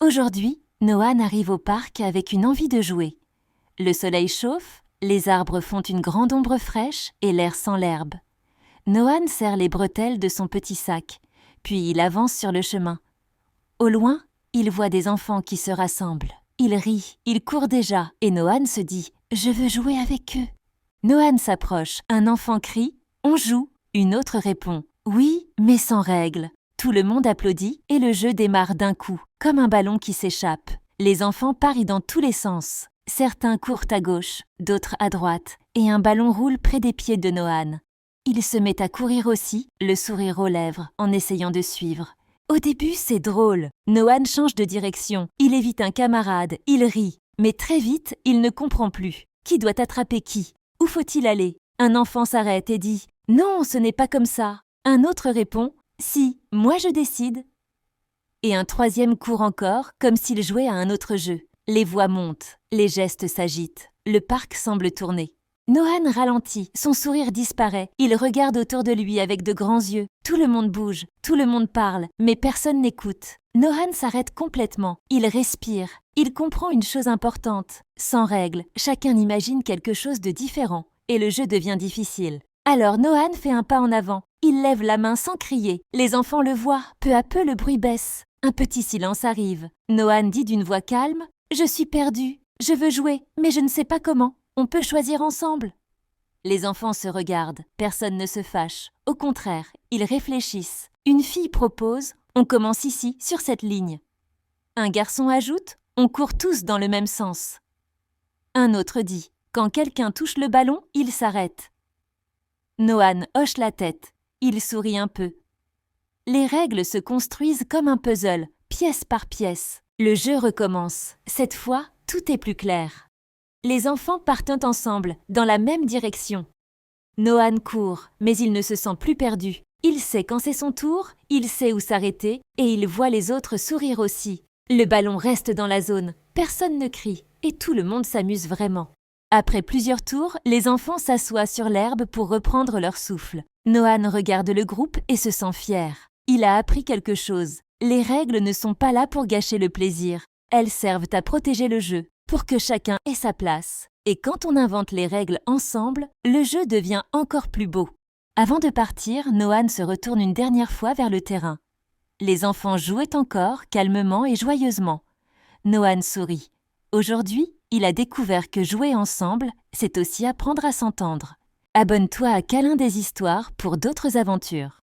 Aujourd'hui, Noan arrive au parc avec une envie de jouer. Le soleil chauffe, les arbres font une grande ombre fraîche et l'air sent l'herbe. Noan serre les bretelles de son petit sac, puis il avance sur le chemin. Au loin, il voit des enfants qui se rassemblent. Il rit, il court déjà, et Noan se dit « Je veux jouer avec eux ». Noan s'approche, un enfant crie « On joue ». Une autre répond « Oui, mais sans règles ». Tout le monde applaudit et le jeu démarre d'un coup, comme un ballon qui s'échappe. Les enfants parient dans tous les sens. Certains courent à gauche, d'autres à droite, et un ballon roule près des pieds de Noan. Il se met à courir aussi, le sourire aux lèvres, en essayant de suivre. Au début, c'est drôle. Noan change de direction, il évite un camarade, il rit. Mais très vite, il ne comprend plus. Qui doit attraper qui? Où faut-il aller? Un enfant s'arrête et dit « Non, ce n'est pas comme ça ». Un autre répond « Si, moi je décide ». Et un troisième court encore, comme s'il jouait à un autre jeu. Les voix montent, les gestes s'agitent, le parc semble tourner. Noan ralentit, son sourire disparaît, il regarde autour de lui avec de grands yeux. Tout le monde bouge, tout le monde parle, mais personne n'écoute. Noan s'arrête complètement, il respire, il comprend une chose importante. Sans règles, chacun imagine quelque chose de différent, et le jeu devient difficile. Alors Noan fait un pas en avant, il lève la main sans crier. Les enfants le voient, peu à peu le bruit baisse. Un petit silence arrive. Noan dit d'une voix calme « Je suis perdu, je veux jouer, mais je ne sais pas comment. On peut choisir ensemble ». Les enfants se regardent, personne ne se fâche. Au contraire, ils réfléchissent. Une fille propose « On commence ici, sur cette ligne ». Un garçon ajoute « On court tous dans le même sens ». Un autre dit « Quand quelqu'un touche le ballon, il s'arrête ». Noan hoche la tête. Il sourit un peu. Les règles se construisent comme un puzzle, pièce par pièce. Le jeu recommence. Cette fois, tout est plus clair. Les enfants partent ensemble, dans la même direction. Noan court, mais il ne se sent plus perdu. Il sait quand c'est son tour, il sait où s'arrêter, et il voit les autres sourire aussi. Le ballon reste dans la zone, personne ne crie, et tout le monde s'amuse vraiment. Après plusieurs tours, les enfants s'assoient sur l'herbe pour reprendre leur souffle. Noan regarde le groupe et se sent fier. Il a appris quelque chose. Les règles ne sont pas là pour gâcher le plaisir. Elles servent à protéger le jeu, pour que chacun ait sa place. Et quand on invente les règles ensemble, le jeu devient encore plus beau. Avant de partir, Noan se retourne une dernière fois vers le terrain. Les enfants jouaient encore, calmement et joyeusement. Noan sourit. Aujourd'hui, il a découvert que jouer ensemble, c'est aussi apprendre à s'entendre. Abonne-toi à Câlin des histoires pour d'autres aventures.